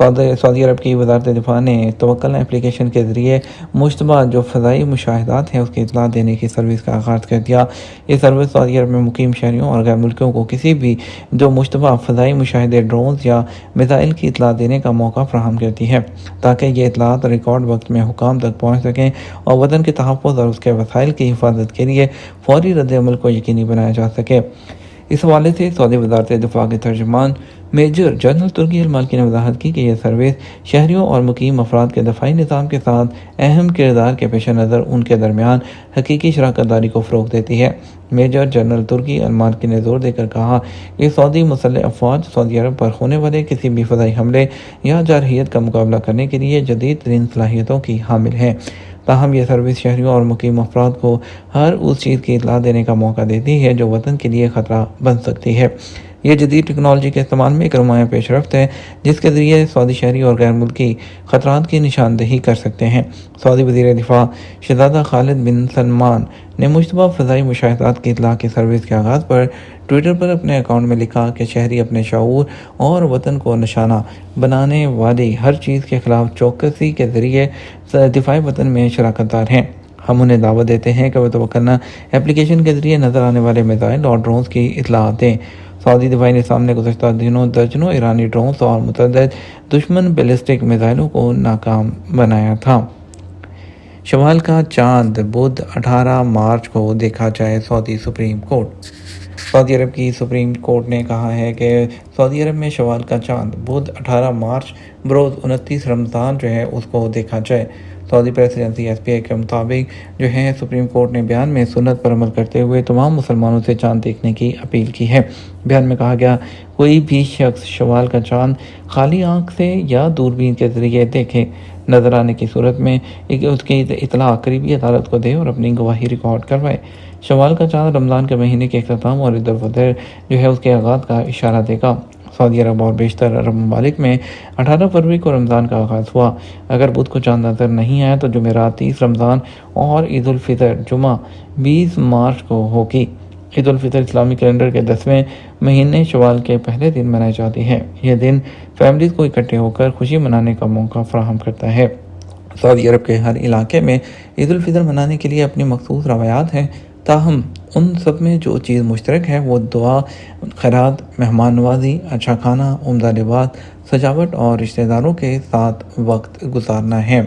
سعودی عرب کی وزارت دفاع نے توکل اپلیکیشن کے ذریعے مشتبہ جو فضائی مشاہدات ہیں اس کی اطلاع دینے کی سروس کا آغاز کر دیا۔ یہ سروس سعودی عرب میں مقیم شہریوں اور غیر ملکیوں کو کسی بھی جو مشتبہ فضائی مشاہدے، ڈرونز یا میزائل کی اطلاع دینے کا موقع فراہم کرتی ہے، تاکہ یہ اطلاعات ریکارڈ وقت میں حکام تک پہنچ سکیں اور وطن کے تحفظ اور اس کے وسائل کی حفاظت کے لیے فوری رد عمل کو یقینی بنایا جا سکے۔ اس حوالے سے سعودی وزارت دفاع کے ترجمان میجر جنرل ترکی المالکی نے وضاحت کی کہ یہ سروس شہریوں اور مقیم افراد کے دفاعی نظام کے ساتھ اہم کردار کے پیش نظر ان کے درمیان حقیقی شراکت داری کو فروغ دیتی ہے۔ میجر جنرل ترکی المالکی نے زور دے کر کہا کہ سعودی مسلح افواج سعودی عرب پر ہونے والے کسی بھی فضائی حملے یا جارحیت کا مقابلہ کرنے کے لیے جدید ترین صلاحیتوں کی حامل ہے۔ تاہم یہ سروس شہریوں اور مقیم افراد کو ہر اس چیز کی اطلاع دینے کا موقع دیتی ہے جو وطن کے لیے خطرہ بن سکتی ہے۔ یہ جدید ٹیکنالوجی کے استعمال میں ایک نمایاں پیش رفت ہے جس کے ذریعے سعودی شہری اور غیر ملکی خطرات کی نشاندہی کر سکتے ہیں۔ سعودی وزیر دفاع شہزادہ خالد بن سلمان نے مشتبہ فضائی مشاہدات کی اطلاع کی سروس کے آغاز پر ٹویٹر پر اپنے اکاؤنٹ میں لکھا کہ شہری اپنے شعور اور وطن کو نشانہ بنانے والی ہر چیز کے خلاف چوکسی کے ذریعے دفاع وطن میں شراکت دار ہیں۔ ہم انہیں دعوت دیتے ہیں کہ وہ توکل اپلیکیشن کے ذریعے نظر آنے والے میزائل اور ڈرونز کی اطلاع دیں۔ سعودی دفاعی نظام نے گزشتہ دنوں درجنوں ایرانی ڈرونز اور متعدد دشمن بیلسٹک میزائلوں کو ناکام بنایا تھا۔ شوال کا چاند بدھ 18 مارچ کو دیکھا جائے، سعودی سپریم کورٹ۔ سعودی عرب کی سپریم کورٹ نے کہا ہے کہ سعودی عرب میں شوال کا چاند بدھ 18 مارچ بروز 29 رمضان اس کو دیکھا جائے۔ سعودی پریس ایجنسی SPA کے مطابق سپریم کورٹ نے بیان میں سنت پر عمل کرتے ہوئے تمام مسلمانوں سے چاند دیکھنے کی اپیل کی ہے۔ بیان میں کہا گیا، کوئی بھی شخص شوال کا چاند خالی آنکھ سے یا دوربین کے ذریعے دیکھے، نظر آنے کی صورت میں اس کی اطلاع قریبی عدالت کو دے اور اپنی گواہی ریکارڈ کروائے۔ شوال کا چاند رمضان کے مہینے کے اختتام اور عید الفطر اس کے آغاز کا اشارہ دے گا۔ سعودی عرب اور بیشتر عرب ممالک میں 18 فروری کو رمضان کا آغاز ہوا۔ اگر بدھ کو چاند نظر نہیں آیا تو جمعرات 30 رمضان اور عید الفطر جمعہ 20 مارچ کو ہوگی۔ عید الفطر اسلامی کیلنڈر کے 10ویں مہینے شوال کے پہلے دن منائی جاتی ہے۔ یہ دن فیملیز کو اکٹھے ہو کر خوشی منانے کا موقع فراہم کرتا ہے۔ سعودی عرب کے ہر علاقے میں عید الفطر منانے کے لیے اپنی مخصوص روایات ہیں، تاہم ان سب میں جو چیز مشترک ہے وہ دعا، خیرات، مہمان نوازی، اچھا کھانا، عمدہ لباس، سجاوٹ اور رشتہ داروں کے ساتھ وقت گزارنا ہے۔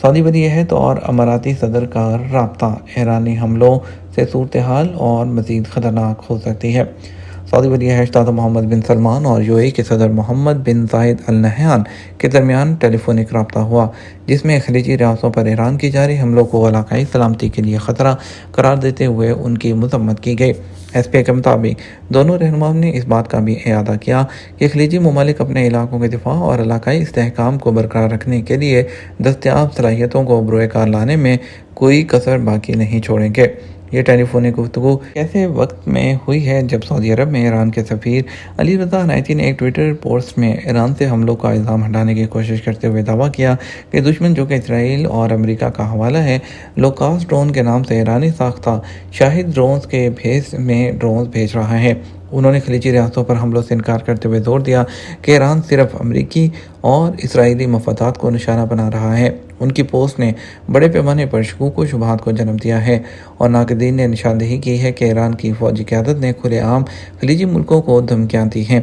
سعودی ولی عہد اور اماراتی صدر کا رابطہ، ایرانی حملوں سے صورتحال اور مزید خطرناک ہو سکتی ہے۔ سعودی ولی عہد شہزادہ محمد بن سلمان اور UAE کے صدر محمد بن زاید ال نہیان کے درمیان ٹیلی فونک رابطہ ہوا، جس میں خلیجی ریاستوں پر ایران کی جاری حملوں کو علاقائی سلامتی کے لیے خطرہ قرار دیتے ہوئے ان کی مذمت کی گئی۔ SPA کے مطابق دونوں رہنماؤں نے اس بات کا بھی اعادہ کیا کہ خلیجی ممالک اپنے علاقوں کے دفاع اور علاقائی استحکام کو برقرار رکھنے کے لیے دستیاب صلاحیتوں کو بروئے کار لانے میں کوئی کسر باقی نہیں چھوڑیں گے۔ یہ ٹیلی فونک گفتگو ایسے وقت میں ہوئی ہے جب سعودی عرب میں ایران کے سفیر علی رضا عنایتی نے ایک ٹویٹر پوسٹ میں ایران سے حملوں کا الزام ہٹانے کی کوشش کرتے ہوئے دعویٰ کیا کہ دشمن، جو کہ اسرائیل اور امریکہ کا حوالہ ہے، لوکاسٹ ڈرون کے نام سے ایرانی ساختہ شاہد ڈرونز کے بھیس میں ڈرونز بھیج رہا ہے۔ انہوں نے خلیجی ریاستوں پر حملوں سے انکار کرتے ہوئے زور دیا کہ ایران صرف امریکی اور اسرائیلی مفادات کو نشانہ بنا رہا ہے۔ ان کی پوسٹ نے بڑے پیمانے پر شکوک و شبہات کو جنم دیا ہے اور ناقدین نے نشاندہی کی ہے کہ ایران کی فوجی قیادت نے کھلے عام خلیجی ملکوں کو دھمکیاں دی ہیں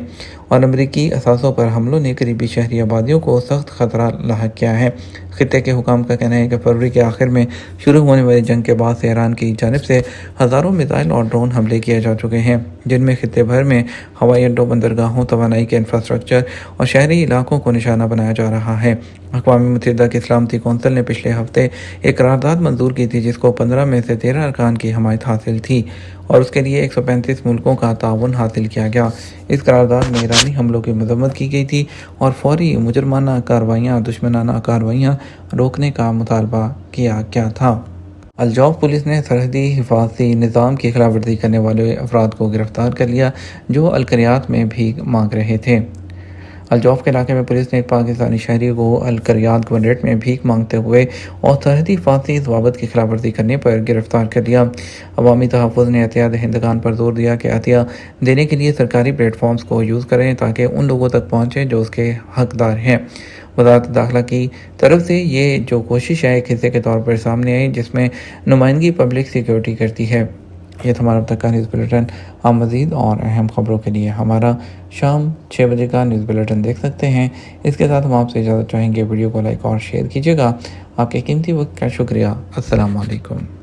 اور امریکی اثاثوں پر حملوں نے قریبی شہری آبادیوں کو سخت خطرہ لاحق کیا ہے۔ خطے کے حکام کا کہنا ہے کہ فروری کے آخر میں شروع ہونے والی جنگ کے بعد سے ایران کی جانب سے ہزاروں میزائل اور ڈرون حملے کیے جا چکے ہیں، جن میں خطے بھر میں ہوائی اڈوں، بندرگاہوں، توانائی کے انفراسٹرکچر اور شہری علاقوں کو نشانہ بنایا جا رہا ہے۔ اقوام متحدہ کی سلامتی کونسل نے پچھلے ہفتے ایک قرارداد منظور کی تھی جس کو 15 میں سے 13 ارکان کی حمایت حاصل تھی اور اس کے لیے 135 ملکوں کا تعاون حاصل کیا گیا۔ اس قرارداد میں ایرانی حملوں کی مذمت کی گئی تھی اور فوری مجرمانہ کارروائیاں، دشمنانہ کارروائیاں روکنے کا مطالبہ کیا گیا تھا۔ الجوف پولیس نے سرحدی حفاظتی نظام کی خلاف ورزی کرنے والے افراد کو گرفتار کر لیا جو القریات میں بھیک مانگ رہے تھے۔ الجوف کے علاقے میں پولیس نے ایک پاکستانی شہری کو الکریات گورنریٹ میں بھیک مانگتے ہوئے اور سرحدی فاصلی ضوابط کی خلاف ورزی کرنے پر گرفتار کر لیا۔ عوامی تحفظ نے عطیہ دہندگان پر زور دیا کہ عطیہ دینے کے لیے سرکاری پلیٹ فارمز کو یوز کریں تاکہ ان لوگوں تک پہنچے جو اس کے حقدار ہیں۔ وزارت داخلہ کی طرف سے یہ جو کوشش ہے ایک حصے کے طور پر سامنے آئی جس میں نمائندگی پبلک سیکیورٹی کرتی ہے۔ یہ تھا ہمارا اب تک کا نیوز بلیٹن۔ آپ مزید اور اہم خبروں کے لیے ہمارا شام 6 بجے کا نیوز بلیٹن دیکھ سکتے ہیں۔ اس کے ساتھ ہم آپ سے اجازت چاہیں گے، ویڈیو کو لائک اور شیئر کیجیے گا۔ آپ کے قیمتی وقت کا شکریہ۔ السلام علیکم۔